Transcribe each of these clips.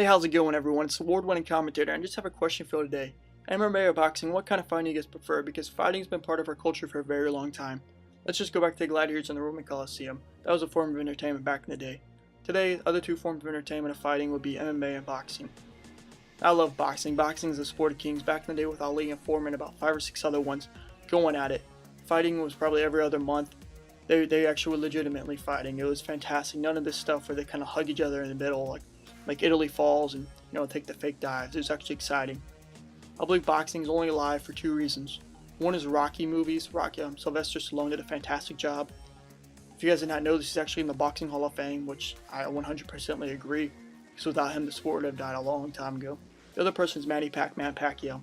Hey, how's it going, everyone? It's award-winning commentator, and I just have a question for you today. MMA or boxing, what kind of fighting do you guys prefer? Because fighting's been part of our culture for a very long time. Let's just go back to the gladiators in the Roman Colosseum. That was a form of entertainment back in the day. Today, other two forms of entertainment of fighting would be MMA and boxing. I love boxing. Boxing is a sport of kings. Back in the day with Ali and Foreman, about 5 or 6 other ones going at it. Fighting was probably every other month. They actually were legitimately fighting. It was fantastic. None of this stuff where they kind of hug each other in the middle, like Italy Falls and take the fake dives. It was actually exciting. I believe boxing is only alive for 2 reasons. One is Rocky movies. Sylvester Stallone did a fantastic job. If you guys did not know, this is actually in the Boxing Hall of Fame, which I 100% agree, because without him the sport would have died a long time ago. The other person is Manny Pacquiao.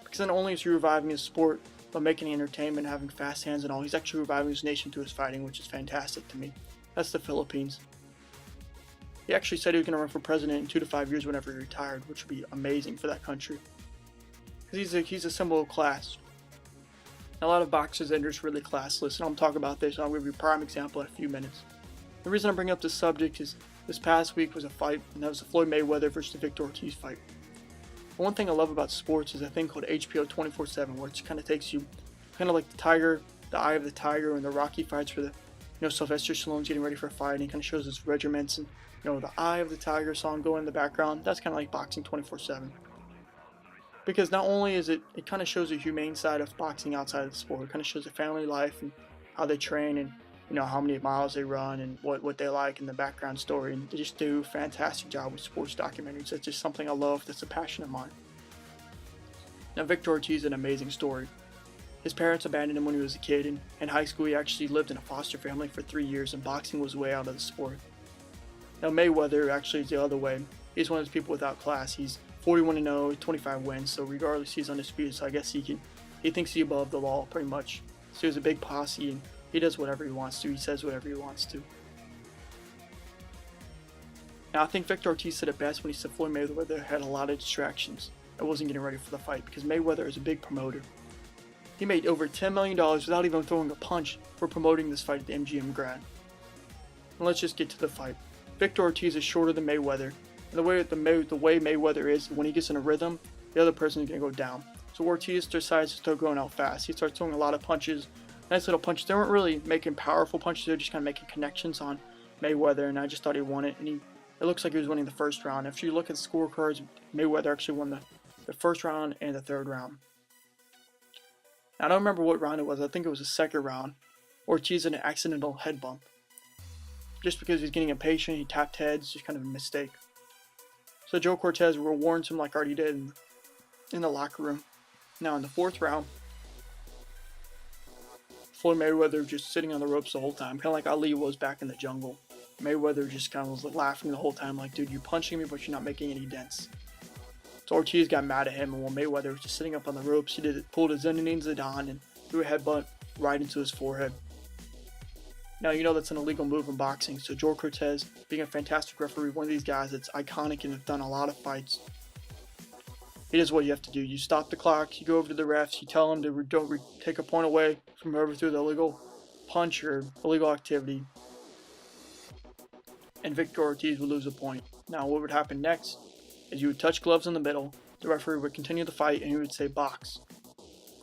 Because not only is he reviving his sport, but making entertainment, having fast hands and all, he's actually reviving his nation through his fighting, which is fantastic to me. That's the Philippines. He actually said he was going to run for president in 2 to 5 years whenever he retired, which would be amazing for that country. Because he's a symbol of class. And a lot of boxers are just really classless, and I'm talking about this, and I'll give you a prime example in a few minutes. The reason I'm bringing up this subject is this past week was a fight, and that was the Floyd Mayweather versus the Victor Ortiz fight. The one thing I love about sports is a thing called HBO 24/7, where it kind of takes you, kind of like the Eye of the Tiger, and the Rocky fights where Sylvester Stallone's getting ready for a fight, and he kind of shows his regiments, and the Eye of the Tiger song going in the background. That's kind of like boxing 24/7. Because not only is it kind of shows the humane side of boxing outside of the sport. It kind of shows the family life and how they train and how many miles they run and what they like in the background story. And they just do a fantastic job with sports documentaries. It's just something I love. That's a passion of mine. Now, Victor Ortiz is an amazing story. His parents abandoned him when he was a kid. And in high school, he actually lived in a foster family for 3 years, and boxing was way out of the sport. Now, Mayweather actually is the other way. He's one of those people without class. He's 41-0, 25 wins, so regardless, he's undisputed. So I guess he thinks he's above the law, pretty much. So he has a big posse, and he does whatever he wants to. He says whatever he wants to. Now, I think Victor Ortiz said it best when he said Floyd Mayweather had a lot of distractions and wasn't getting ready for the fight, because Mayweather is a big promoter. He made over $10 million without even throwing a punch for promoting this fight at the MGM Grand. And let's just get to the fight. Victor Ortiz is shorter than Mayweather. And the way Mayweather is, when he gets in a rhythm, the other person is going to go down. So Ortiz decides to start going out fast. He starts throwing a lot of punches, nice little punches. They weren't really making powerful punches, they were just kind of making connections on Mayweather, and I just thought he won it. And it looks like he was winning the first round. If you look at the scorecards, Mayweather actually won the first round and the third round. Now, I don't remember what round it was. I think it was the second round. Ortiz had an accidental head bump. Just because he was getting impatient, he tapped heads, just kind of a mistake. So Joe Cortez warns him like I already did in the locker room. Now in the 4th round, Floyd Mayweather just sitting on the ropes the whole time, kind of like Ali was back in the jungle. Mayweather just kind of was laughing the whole time like, dude, you're punching me, but you're not making any dents. So Ortiz got mad at him, and while Mayweather was just sitting up on the ropes, he pulled his Zinedine Zidane and threw a headbutt right into his forehead. Now, that's an illegal move in boxing, so Joe Cortez, being a fantastic referee, one of these guys that's iconic and has done a lot of fights, he does what you have to do. You stop the clock, you go over to the refs, you tell them to don't take a point away from whoever threw the illegal punch or illegal activity, and Victor Ortiz would lose a point. Now, what would happen next is you would touch gloves in the middle, the referee would continue the fight, and he would say box.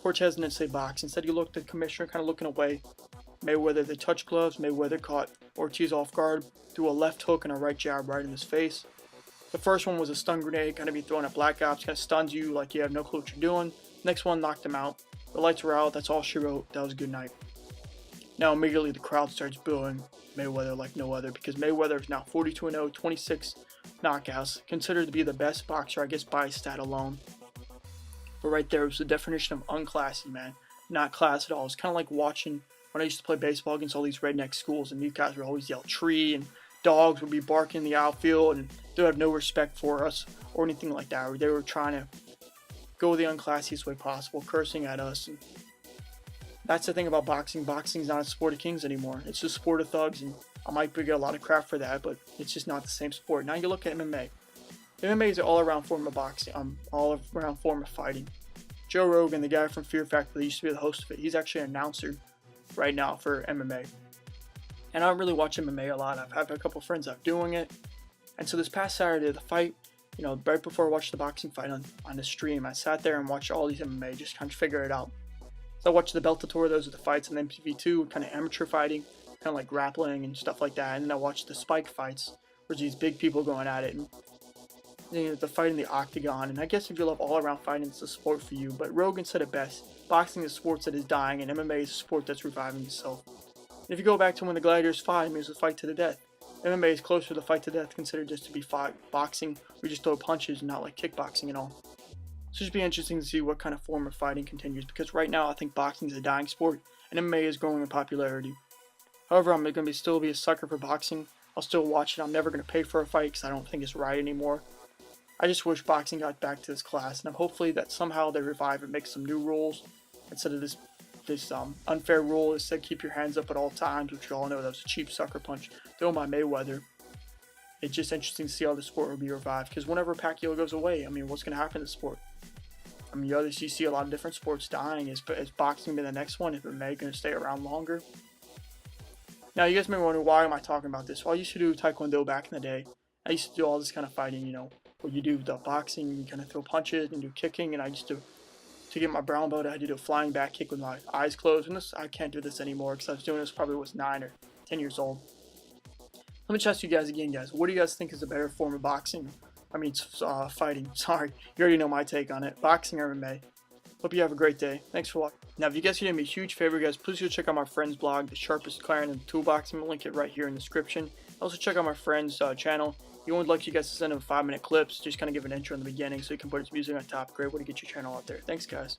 Cortez didn't say box. Instead, he looked at the commissioner, kind of looking away. Mayweather, they touched gloves. Mayweather caught Ortiz off guard, threw a left hook and a right jab right in his face. The first one was a stun grenade, kind of be throwing at black ops, kind of stuns you like you have no clue what you're doing. Next one knocked him out. The lights were out. That's all she wrote. That was a good night. Now immediately the crowd starts booing Mayweather like no other, because Mayweather is now 42-0, 26 knockouts, considered to be the best boxer, I guess, by stat alone. But right there was the definition of unclassy, man. Not class at all. It's kind of like watching when I used to play baseball against all these redneck schools, and these guys would always yell tree, and dogs would be barking in the outfield, and they would have no respect for us or anything like that. They were trying to go the unclassiest way possible, cursing at us. And that's the thing about boxing. Boxing is not a sport of kings anymore. It's a sport of thugs, and I might get a lot of crap for that, but it's just not the same sport. Now you look at MMA. MMA is an all-around form of boxing, all-around form of fighting. Joe Rogan, the guy from Fear Factory, used to be the host of it. He's actually an announcer right now for MMA. And I don't really watch MMA a lot. I've had a couple friends out doing it, And so this past Saturday, the fight, right before I watched the boxing fight on the stream, I sat there and watched all these MMA, just kind of figure it out. So I watched the Bellator, those are the fights, and then MTV2, kind of amateur fighting, kind of like grappling and stuff like that. And then I watched the Spike fights, where these big people going at it, and the fight in the octagon. And I guess if you love all-around fighting, it's a sport for you. But Rogan said it best: boxing is a sport that is dying, and MMA is a sport that's reviving itself. And if you go back to when the gladiators fought, it was a fight to the death. MMA is closer to the fight to death, considered just to be fought. Boxing, we just throw punches, not like kickboxing and all. So it'll be interesting to see what kind of form of fighting continues, because right now I think boxing is a dying sport, and MMA is growing in popularity. However, I'm going to still be a sucker for boxing. I'll still watch it. I'm never going to pay for a fight because I don't think it's right anymore. I just wish boxing got back to this class, and I'm hopefully that somehow they revive and make some new rules instead of this unfair rule that said keep your hands up at all times, which you all know that was a cheap sucker punch thrown by Mayweather. It's just interesting to see how the sport will be revived, because whenever Pacquiao goes away, I mean, what's going to happen to the sport? I mean, you see a lot of different sports dying. Is boxing been the next one? Is MMA going to stay around longer? Now, you guys may wonder, why am I talking about this? Well, I used to do Taekwondo back in the day. I used to do all this kind of fighting, where you do the boxing, you kind of throw punches and do kicking, and I used to get my brown belt, I had to do a flying back kick with my eyes closed, and I can't do this anymore because I was doing this probably was 9 or 10 years old. Let me just ask you guys again, guys. What do you guys think is a better form of boxing? Fighting. Sorry, you already know my take on it. Boxing or MMA. Hope you have a great day. Thanks for watching. Now, if you guys could do me a huge favor, guys, please go check out my friend's blog, The Sharpest Clarion in the Toolbox. I'm going to link it right here in the description. Also, check out my friend's channel. He would like you guys to send him 5-minute clips, just kind of give an intro in the beginning so you can put his music on top. Great way to get your channel out there. Thanks, guys.